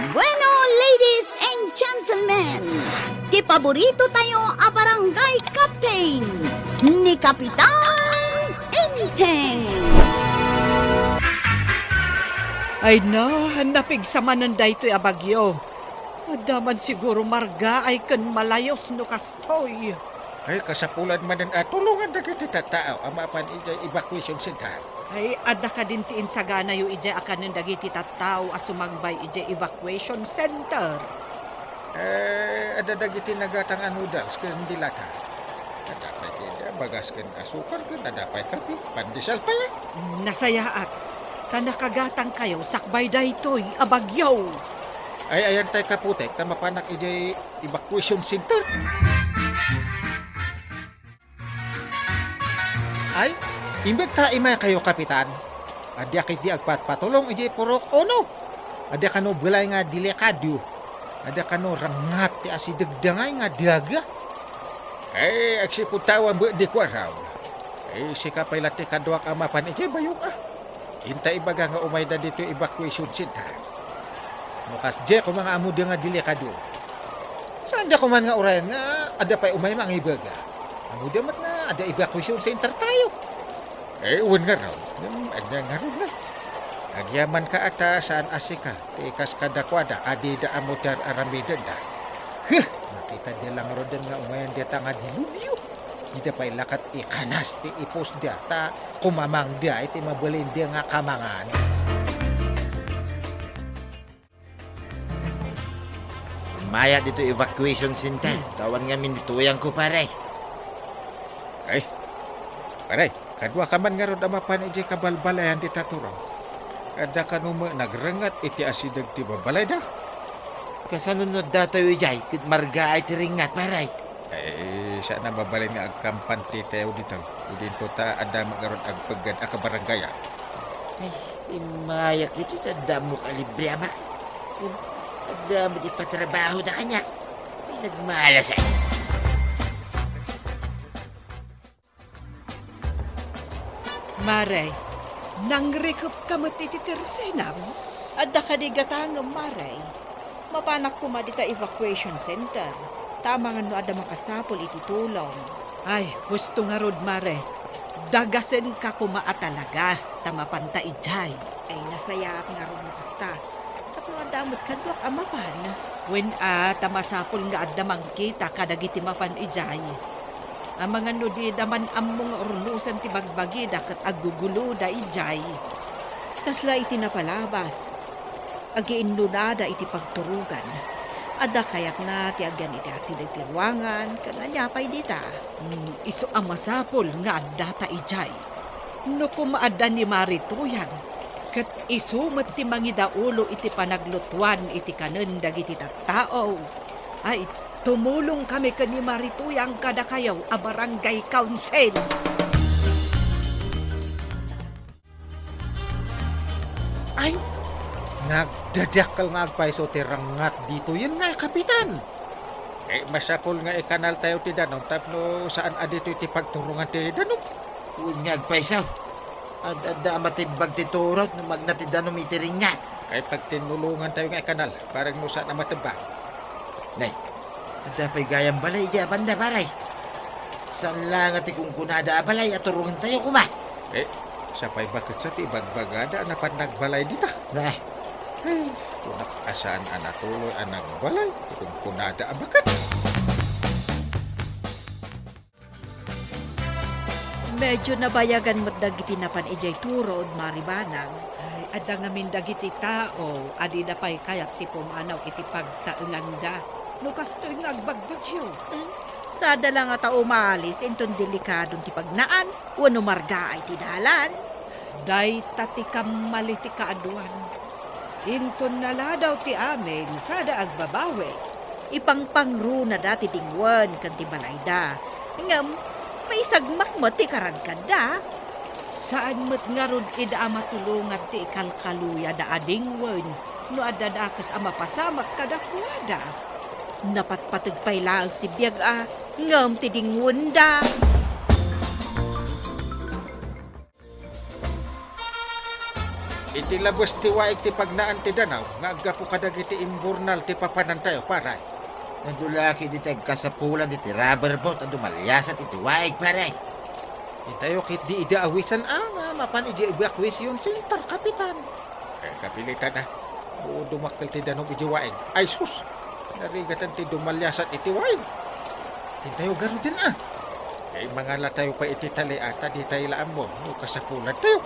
Bueno, ladies and gentlemen, kipaborito tayo a barangay captain ni Kapitan Enteng. Ay na, napigsama ng daytoy abagyo. Adaman siguro marga ay kan malayos no kastoy. Ay, kasapulan man ang tulungan na kita tao ang mapan ijay evacuation center. Ay, ada ka din tiin sa gana yu ija akan ng dagiti tattao as sumagbay ija evacuation center. Ada dagiti nagatang noodles kan dilata. Nadapay kaya bagas kan asukal kan nadapay kapi pandesal pala. Nasayaat, tanakagatang kayo sakbay daytoy abagyo. Ay, ayan tay kaputek na mapanak ijay evacuation center. Ay, imbag ta imay kayo kapitan. Adya kay di agpatpatulong ijay purok ono. Adya kano bulay nga delikado. Adya kano rangat ti asidagdangay nga daga. Ay, agsiputawan mo di ko araw. Ay, sikapay lati kaduak amapan ijay bayong ah. Intay baga nga umay da dito evacuation center. Nukas je ko mga amuda nga delikado. Saan da ko man nga urayan nga ada pa'y umay mga ibaga. Amuda mat nga ada evacuation center tayo. Uwan nga raw. Ada nga raw na. Agyaman ka ata saan asika. Tikas kadakwada adi da amudar aramidan da. Nakita dia lang rodan nga umayan dia nga dilubyo. Di pa'y lakat ikanas ti ipos dia. Ta kumamang dia iti mabulin dia nga kamangan. Maya dito evacuation center. Tawan nga minituyang ko pare. Ay, paray, kadwa ka man nga ron amapan ijay kabalbalayan di taturang. Ada ka numa nagrengat iti asidag ti babalay da. Kasanunod datoy ujay. Kud marga ay tiringat paray. Ay, sana babalay nga agkampan ti tayo dito. Idinto ta ada nga ron agpagad akabarangaya. Ay, imayak dito tadamo kalibre amak. Adamo di patrabaho na kanya. Ay, nagmalas ay. Maray, nang rekop ka matititir senam? Adda ka di gatangam, Maray. Mapanak ko dita evacuation center. Tama nga no ada makasapol iti tulong. Ay, gusto nga rod, Maray. Dagasen ka kumaa talaga. Tamapanta ijay. Ay nasayaat nga ron mo kasta. Tapos damot kadwak amapan. When tamasapol nga adda mangkita kadagiti mapan ijay. Ang mga nudi daman among ornusan ti bagbagi dakat agugulo da ijay. Kasla iti napalabas. Agiinlunada iti pagturugan. Ada kayak na ti agyan iti asidag ti ruangan. Kananyapay dita. Iso ang masapol nga adda ta ijay. No kumaadda ni Marituyan. Kat isumat ti mangidaulo iti panaglutuan iti kanen dagiti tattao. Ay, tumulong kami kani Marituyang kada kayaw a barangay council. Ay, nagdadakal nga agpaiso ti rangat dito. Yan nga, kapitan. Masapol nga ikanal tayo ti Danong. Tapno saan adito iti pagturungan ti Danong. Unyag paisaw. Adda matibag ti turot no magnatidanom itiringat. Ay pag tinulungan tayo nga ikanal. Parang no saan na matibag. Nay, adda pa'y gayang balay iya banda paray. Saan lang ati kung kunada balay at turungan tayo kuma. Sapay bakit sa ti bagbagada na pan nagbalay dita. Nay, Kunak asaan anatuloy ang nagbalay. Kung kunada abakat. Medyo nabayagan mo't dagiti napan ijay turod maribanang. Ay, adda nga min dagiti tao. Adi na pa'y kayak ti pumanaw iti pagtaenganda. No kastoy nga agbagbagyo. Sada lang nga tao maalis inton delikadong ti pagnaan. Wano marga ay tidalan. Day tati kamali ti kaaduan. Inton naladaw ti amin sada agbabawi. Ipangpangru na dati dingwan kan ti balayda. Ngam, may sagmak mo ti karadkada. Saan mo't nga rod ida matulungan ti ikalkaluya da adingwen. No adadakas ama pasamak kadakwada. Napatpatagpay laag ti biyag ngam ti dingwan da. iti labas ti waig ti pagnaan ti danaw, nga agga po kadag iti imburnal ti papanan tayo, paray. Nadulaki di kasapulan iti rubber boat at dumalyasat iti waig pare. Itayo kit di ida awisan nga mapan iji evacuation center, kapitan. Kapilitan na. Buo dumakkel ti danaw iji waig. Ay sus, narigatan ti dumalyasat iti waig. Hintayo garo din mga latayo pa iti tali ata di tayo laan mo, no kasapulan tayo.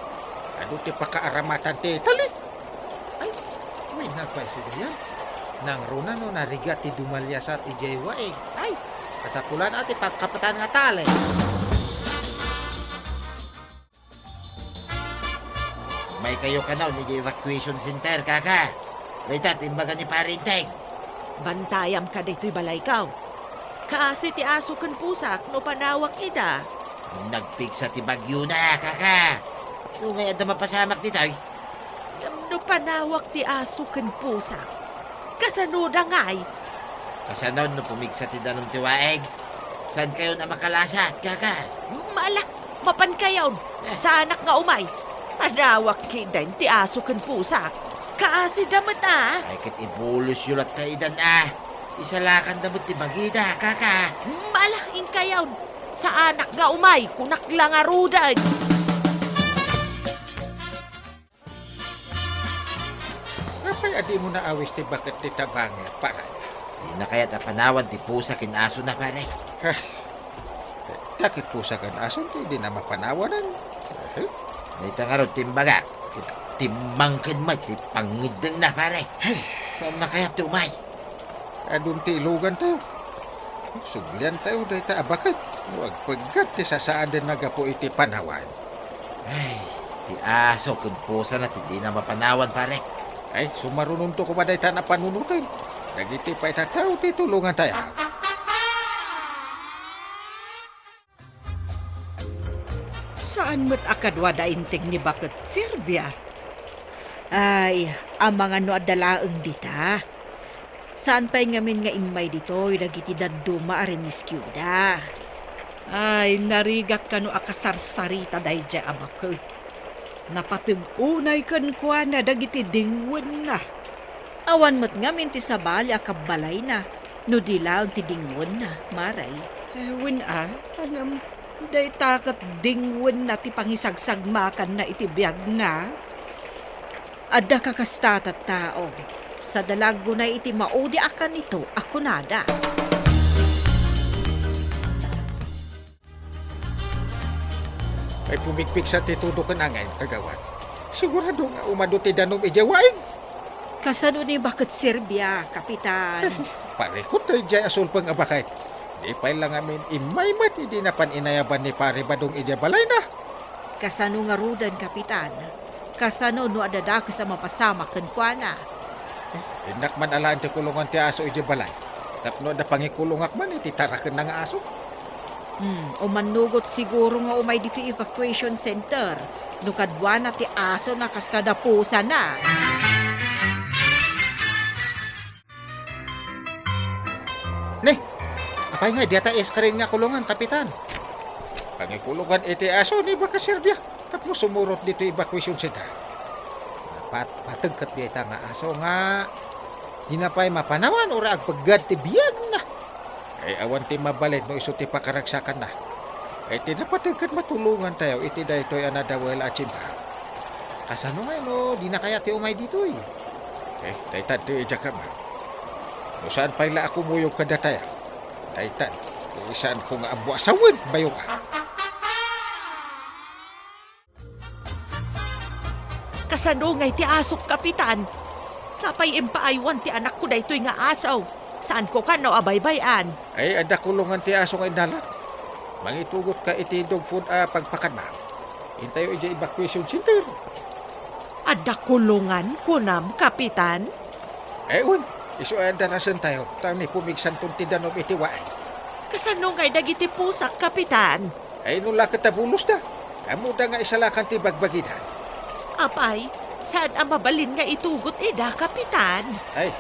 Ano ti pakaaramatan ti tali? Ay, may nagpay sugayan. Nang runa no narigat ti dumalyasat ijay waig. Ay, kasapulan ati pagkapatan nga tali. May kayo ka daw ni evacuation center, kaka. Dayta, timbaga ni Parinteng. Bantayam ka dito'y balay kaw. Kaasi ti aso kan pusak no panawak ida. Nung nagpiksa ti bagyo na, kaka. Nung may ada mapasamak dito, No panawak ti aso kan pusak. Kasanuda nga'y. kasanon no pumiksa ti danom ti waeg. San kayo na makalasat, kaka? Mala, mapan kayaw. Sa anak nga umay. Panawak kidan ti aso kan pusak. Kaasi damat Ay kat ibulos yulat ta idan Isalakan damot ti bagida, kaka. Malaking kayaw. Sa anak nga umay, kunak lang arudan. Kapay adi mo na awis ti bakit ti tabanger, paray. Di na kaya tapanawan ti pusa kin aso na pare. Takit po sa kan ason ti di na mapanawanan. Dayta nga ro timbaga. Timmangkin may ti pangideng na pare. Saan na kaya tumay? Adun ti ilugan tayo. Suglian tayo dahi ta abakit. Huwag pagkat ti sasaadan na gapo iti panawan. Ay, ti aso kun pusa na ti di na mapanawan pare. Ay, sumarunong to ko ba dahi ta na panunutan. Dagiti pa itataw ti tulungan tayo. Saan mo't akadwa dainting ni bakit Serbia? Ay, ang mga no adalaang dita. Saan pa'y ngamin nga imay dito'y dagiti daduma arin iskiyuda. Ay, narigak ka no akasarsarita dahi dya abakot. Napatag-unay kan kwa na dagiti dingwan na. Awan mo't ngamin ti sabali akabalay na. No di lang ti dingwan na, maray. Ewan angam, day takat dingwan na ti pangisagsagmakan na iti biyag na. Adda kakastatat tao. Sa dalago na iti maudi akan ito, ako nada. Ay pumigpig sa titudo ka na ngayon, kagawan. Sigurado nga umado ti danom ijawain. Kasano ni bakit Serbia, kapitan? Parekot tayo jay asul pang abakit. Di pa lang amin imay mat hindi na paninayaban ni pare badong ijabalay na. Kasano nga rudan, kapitan? Kasano no adada ka sa mapasama kan kwa na? Indak man alaan ti kulungan ti aso ijabalay. Tapno da pangikulungak man iti taraken na nga aso. O manugot siguro nga umay dito evacuation center. No kadwa na ti aso na kaskada pusa na. Ne, apay nga diata eskarin nga kulungan, kapitan. Pangikulungan iti aso ni baka Serbia. Tapno sumurot dito evacuation center. Patagkat diata nga aso nga di na pa'y mapanawan ora agpagad ti biyag na. Ay awan ti mabalit no iso ti pakaragsakan na. Ay tinapatagkat matulungan tayo iti daytoy anadawel at chimbaw. Kasano nga no, di na kaya ti umay ditoy. Daytan ti ijakam. No saan pa'y la ako muyog kada tayo. Daytan, ti saan ko nga ambo asawin bayong Kasano nga ti asok, kapitan? Sapay impaaywan ti anak ko daytoy nga asaw. Saan ko ka no abaybayan? Ay ada kulungan ti aso nga indalak. Mangitugot ka iti dog food pagpakan mo. Hintayo iti evacuation center. Adda kulungan kunam, kapitan? Un, iso ada rason tayo. Tayo ni pumigsan tong ti danom iti waay. Kasano nga'y dagiti pusak, kapitan? Ay nula katabulos na. Amuda nga isalakan ti bagbagidan. Apay, saan ang mabalin nga itugot ida, kapitan? Ay,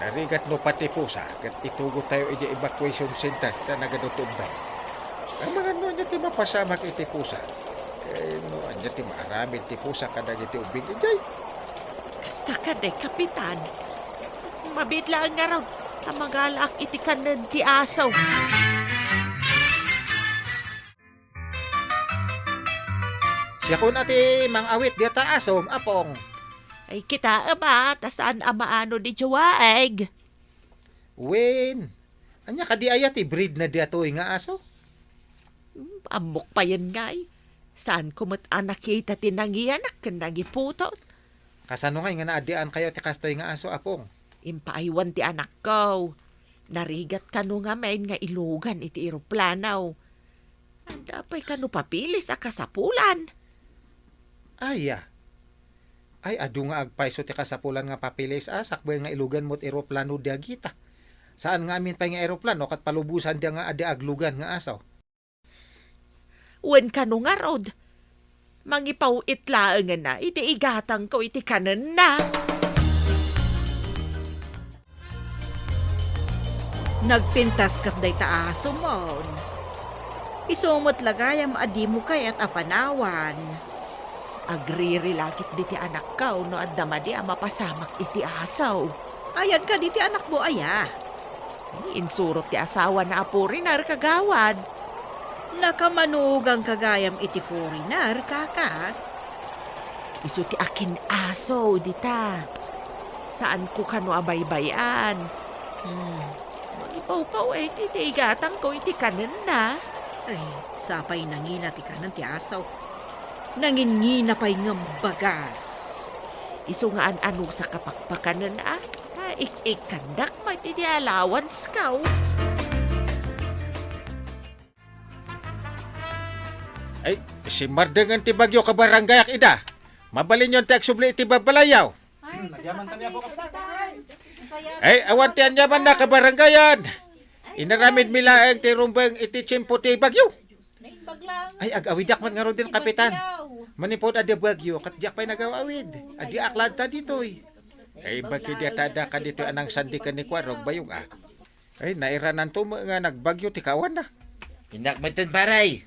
narigat no pati pusa. Kat itugot tayo iti evacuation center na nagadutubay. Ang mga no niya ti mapasamak iti pusa. Kaya no anya ti maaramid ti pusa kadag iti ubing ijay. Kasta ka de, kapitan. Mabitlaan nga raw. Tamagalak iti kanan ti asaw. Siya kun ati mang awit di ta asom, apong. Ay kita ba, tasaan amaano di jawaeg. Wen, anya ka di ayat breed na di atoy nga aso? Amok pa yan ngay. Saan kumat anak kita tinangianak kan nagiputot. Kasano nga naadian kayo ti kastoy nga aso, apong? Impaiwan ti anak ko. Narigat kanu nga main nga ilugan iti eroplanaw. Anda pa'y kanu papilis a kasapulan. Ay adu nga agpaiso ti kasapulan nga papilis sakbay nga ilugan mo't eroplano di agita. Saan nga amin pa nga eroplano kat palubusan di nga adi aglugan nga asaw? Wen kanu nga rod. Mangipaw itlaang na iti igatang ko iti kanan na. Nagpintas kat day taaso mon. Isumot lagayam adi mo kay at apanawan. Agririlakit di ti anak ka no at damadi mapasamak iti asaw. Ayan ka di ti anak mo aya. Insurot ti asawa na apurinar kagawad. Nakamanugang kagayam iti foreigner kaka. Isu ti akin aso dita. Saan ko kano abaybayan? Magipaw-paw iti igatang ko iti kanan na. Ay, sapay nangina ti kanan ti asaw. Nangingina pa'y ngam bagas. Isu nga an-ano sa kapakpakanan ik-kandak may ti allowance ka. Ay, si Mardengan ti bagyo ka baranggayak ida. Mabalin yon ti agsubli iti babalayaw. Ay, awan ti anyaman na ka barangayan. Inaramid milaeng ti rumbeng iti tsimpo ti bagyo. Ay, ag-awidak man nga ro din, kapitan. Manipod adi bagyo, katdiak pa'y nag-awid. Adi aklad ta ditoy. Ay, bakit di tada ka dito anang sandi ka ni Kwarog bayong Ay, nairanan to nga nagbagyo ti kawan na. Inak mo ito, paray.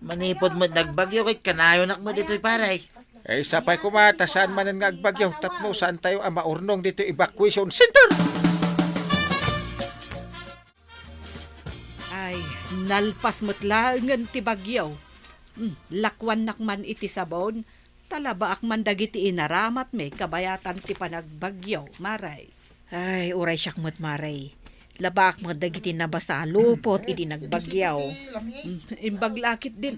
Manipod mo nagbagyo kay kanayo nak mo dito'y paray. Ay, sapay kumata saan man nga agbagyo. Tapno saan tayo ang maurnong dito evacuation center. Ay, nalpas mutlangan ti bagyaw. Lakwan nakman iti sabon. Talaba akman dagiti inaramat me kabayatan ti panagbagyaw, maray. Ay, uray siyak mo't maray. Labak mo dagiti nabasa lupot iti nagbagyaw. Imbaglakit din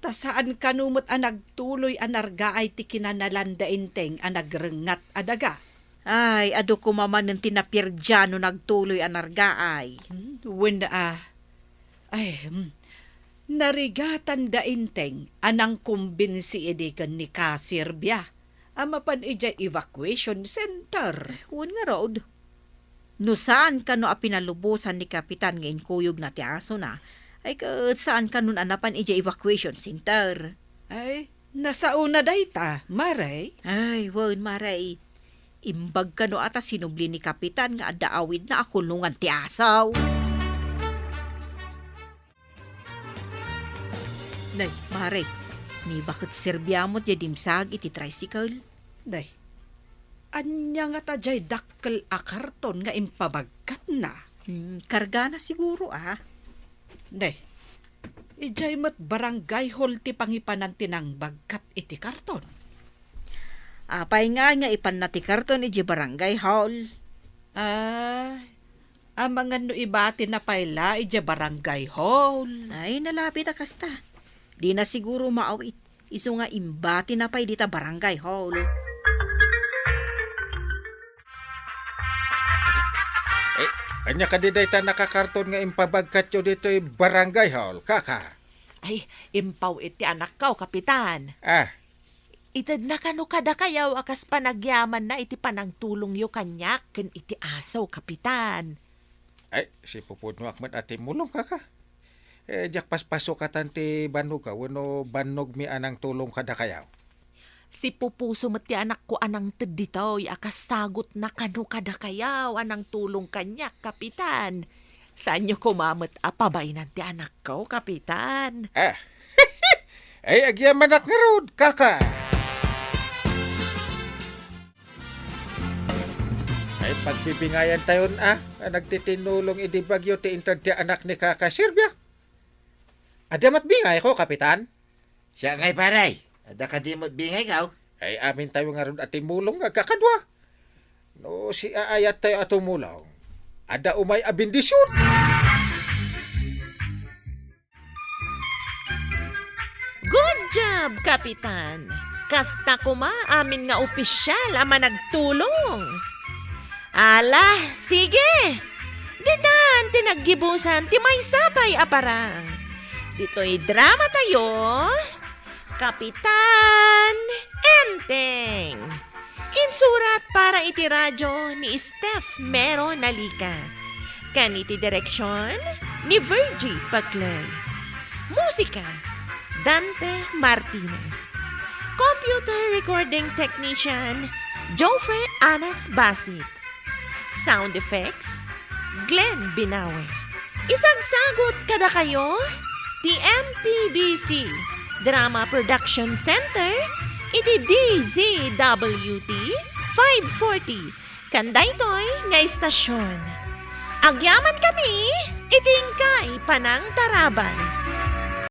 Tasaan kanumot ang nagtuloy anargaay ti kinanalanda inteng ang nagrengat adaga. Ay, ado kumaman ng tinapirdyano nagtuloy anargaay. Narigatan da inteng anang kumbinsi edikan ni Kasirbya. Amapan ija evacuation center. Wan nga road. No saan ka no apinalubusan ni Kapitan ngayon kuyog na ti aso na, ay saan ka nun anapan ija evacuation center? Ay, nasa una dayta, maray. Ay, wan maray. Imbag ka no ata sinubli ni Kapitan nga adaawid na akulungan ti asaw. Nay, maray, may bakit Serbia mo dimsag iti tricycle? Day, anya nga ta jay dakkel a karton nga impabagkat na. Karga na siguro Day, ijay mat barangay hall ti pangipanan tinang bagkat iti karton. Apay nga ipan na ti karton iti barangay hall. Mga no ibati na payla iti barangay hall. Ay, nalapit kasta. Di na siguro maawit. Iso nga imbati na pay dita barangay hall. Anya ka di dayta nakakarton nga impabagkat yo dito barangay hall, kaka. Ay, impaw iti anak ka, kapitan. Itad na kano kada kayaw akas panagyaman na iti panangtulong yo kanyak ken iti asaw, kapitan. Ay, si Pupudno akman ati mulong, kaka. Jak paspasok katan ti banog ka, wano banog mi anang tulong kada kayaw. Si pupuso mati anak ko anang teditoy akas sagot na kano kada kayaw anang tulong kanyak, kapitan. Saan nyo kumamot apabay na ti anak ko, kapitan? Ay, agyaman ak nga rod, kaka. Ay pagbibingayan tayo nagtitinulong idi bagyo ti intad ti anak ni Kakasilvia. Adamat bingay ko, Kapitan. Siya ngay paray. Ada ka di mo bingay ka. Ay amin tayo nga ron at timulong nga kakadwa. No, si aayat tayo at tumulaw. Ada umay abindisyon. Good job, Kapitan. Kasta kuma amin nga opisyal ama nagtulong. Ala, sige. Didan, tinaggibusan, ti may sapay aparang. Dito'y drama tayo. Kapitan Enteng. Insurat para iti radyo ni Steph Mero Nalika. Kaniti direksyon ni Virgie Paclay. Musika, Dante Martinez. Computer recording technician, Joffre Anas Basit. Sound effects, Glenn Binawe. Isagsagot kada kayo, TMPBC Drama Production Center, iti DZWT 540, Kandaytoy nga istasyon. Agyaman kami, itingkay Panang Tarabay.